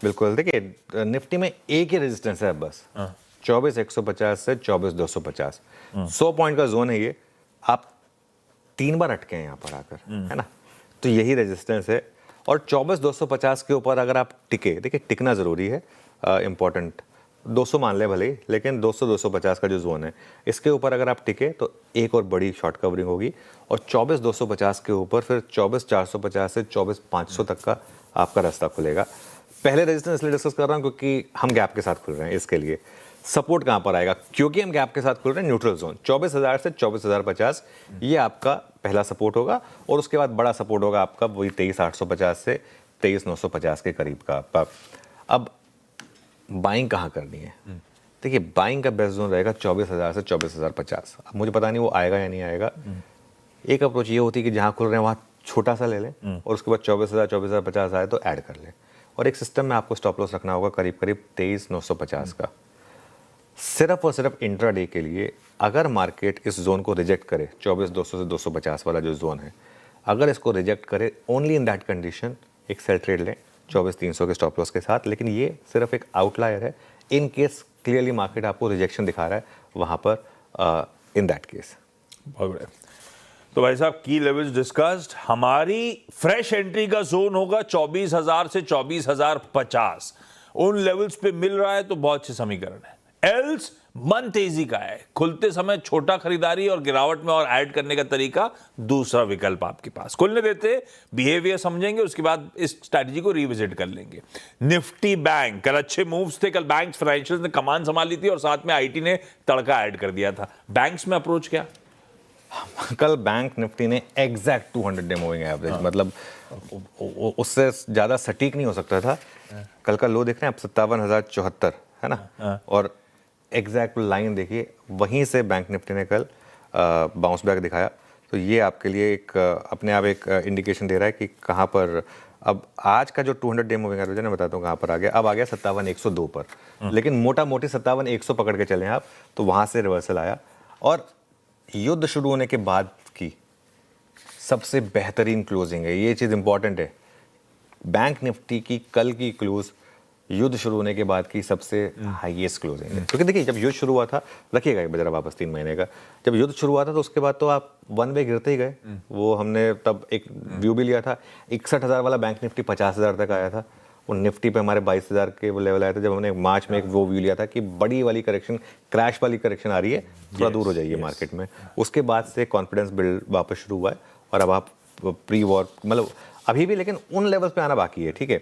बिल्कुल, देखिए निफ्टी में एक ही रेजिस्टेंस है बस, 24,150 से 24,250। 100 पॉइंट का जोन है ये। आप 3 बार अटके हैं यहाँ पर आकर, है ना। तो यही रेजिस्टेंस है और 24,250 के ऊपर अगर आप टिके, देखिए टिकना ज़रूरी है, इम्पॉर्टेंट। 200 मान ले भले ही, लेकिन 200-250 का जो जोन है इसके ऊपर अगर आप टिके तो एक और बड़ी शॉर्ट कवरिंग होगी और 24,250 के ऊपर फिर 24,450 से 24,500 तक का आपका रास्ता खुलेगा। पहले रेजिस्टेंस इसलिए डिस्कस कर रहा हूँ क्योंकि हम गैप के साथ खुल रहे हैं। इसके लिए सपोर्ट कहाँ पर आएगा, क्योंकि हम गैप के साथ खुल रहे हैं, न्यूट्रल जोन 24,000 से 24,050 ये आपका पहला सपोर्ट होगा और उसके बाद बड़ा सपोर्ट होगा आपका वही 23,850 से 23,950 के करीब का आपका। अब बाइंग कहाँ करनी है, देखिए बाइंग का बेस्ट जोन रहेगा 24,000 से 24,050। अब मुझे पता नहीं वो आएगा या नहीं आएगा। एक अप्रोच ये होती है कि जहाँ खुल रहे हैं वहाँ छोटा सा ले लें और उसके बाद 24,000 24,050 आए तो ऐड कर लें। और एक सिस्टम में आपको स्टॉप लॉस रखना होगा करीब करीब 23,950 का, सिर्फ और सिर्फ इंट्राडे के लिए। अगर मार्केट इस जोन को रिजेक्ट करे, 24,200 से 250 वाला जो जोन है, अगर इसको रिजेक्ट करे, ओनली इन दैट कंडीशन एक सेल ट्रेड लें 24,300 के स्टॉप लॉस के साथ। लेकिन ये सिर्फ एक आउटलायर है, इन केस क्लियरली मार्केट आपको रिजेक्शन दिखा रहा है वहाँ पर, इन दैट केस। बहुत बढ़िया। तो भाई साहब, की लेवल्स डिस्कस्ड। हमारी फ्रेश एंट्री का जोन होगा 24,000 से 24,050। उन लेवल्स पे मिल रहा है तो बहुत अच्छे समीकरण है। एल्स मन तेजी का है, खुलते समय छोटा खरीदारी और गिरावट में और ऐड करने का तरीका दूसरा विकल्प आपके पास। खुलने देते बिहेवियर समझेंगे, उसके बाद इस स्ट्रैटेजी को रिविजिट कर लेंगे। निफ्टी बैंक, कल अच्छे मूव्स थे, कल बैंक्स फाइनेंशियल ने कमान संभाली थी और साथ में आईटी ने तड़का ऐड कर दिया था। बैंक्स में अप्रोच क्या? कल बैंक निफ्टी ने एग्जैक्ट 200 डे मूविंग एवरेज, मतलब उससे ज़्यादा सटीक नहीं हो सकता था। कल का लो देख रहे हैं आप 57,074, है ना। और एग्जैक्ट लाइन देखिए, वहीं से बैंक निफ्टी ने कल बाउंस बैक दिखाया। तो ये आपके लिए एक अपने आप एक इंडिकेशन दे रहा है कि कहाँ पर अब आज का जो 200 डे मूविंग एवरेज है, मैं बताता हूँ कहाँ पर आ गया। अब आ गया 57,102 पर, लेकिन मोटा मोटी 57,100 पकड़ के चले आप, तो वहाँ से रिवर्सल आया। और युद्ध शुरू होने के बाद की सबसे बेहतरीन क्लोजिंग है, ये चीज़ इंपॉर्टेंट है। बैंक निफ्टी की कल की क्लोज युद्ध शुरू होने के बाद की सबसे हाईएस्ट क्लोजिंग है। क्योंकि देखिए, जब युद्ध शुरू हुआ था, रखिएगा एक बजरा वापस 3 महीने का, जब युद्ध शुरू हुआ था तो उसके बाद तो आप वन वे गिरते ही गए। वो हमने तब एक व्यू भी लिया था, 61,000 वाला बैंक निफ्टी 50,000 तक आया था। वो निफ्टी पे हमारे 22,000 के वो लेवल आए थे जब हमने मार्च में एक वो व्यू लिया था कि बड़ी वाली करेक्शन, क्रैश वाली करेक्शन आ रही है, थोड़ा दूर हो जाइए मार्केट में। उसके बाद से कॉन्फिडेंस बिल्ड वापस शुरू हुआ है और अब आप प्री वॉर, मतलब अभी भी, लेकिन उन लेवल्स पे आना बाकी है। ठीक है,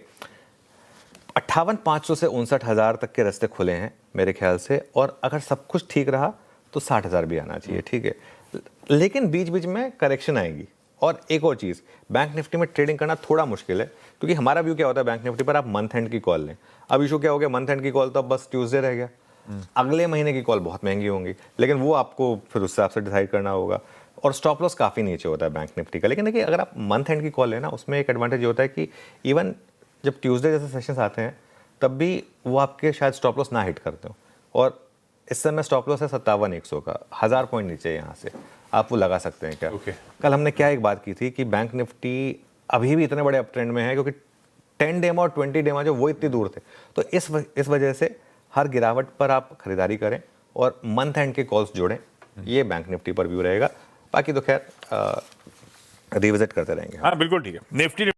58,500 से 59,000 तक के रास्ते खुले हैं मेरे ख्याल से, और अगर सब कुछ ठीक रहा तो 60,000 भी आना चाहिए। ठीक है, लेकिन बीच बीच में करेक्शन आएगी। और एक और चीज़, बैंक निफ्टी में ट्रेडिंग करना थोड़ा मुश्किल है, क्योंकि हमारा व्यू क्या होता है बैंक निफ्टी पर, आप मंथ एंड की कॉल लें। अब इशू क्या हो गया, मंथ एंड की कॉल तो अब बस ट्यूसडे रह गया। अगले महीने की कॉल बहुत महंगी होंगी, लेकिन वो आपको फिर उस हिसाब से डिसाइड करना होगा। और स्टॉप लॉस काफ़ी नीचे होता है बैंक निफ्टी का। लेकिन देखिए, अगर आप मंथ एंड की कॉल लेना, उसमें एक एडवांटेज ये होता है कि इवन जब ट्यूसडे जैसे सेशंस आते हैं तब भी वो आपके शायद स्टॉप लॉस ना हिट करते हो। और इस समय स्टॉप लॉस है 57,100 का, 1000 पॉइंट नीचे यहाँ से आप वो लगा सकते हैं क्या। कल हमने क्या एक बात की थी कि बैंक निफ्टी अभी भी इतने बड़े अप ट्रेंड में है क्योंकि 10 डे और 20 डे जो वो इतनी दूर थे। तो इस वजह से हर गिरावट पर आप खरीदारी करें और मंथ एंड के कॉल्स जोड़ें। ये बैंक निफ्टी पर व्यू रहेगा। बाकी तो खैर रिविजिट करते रहेंगे। हाँ बिल्कुल ठीक है। निफ्टी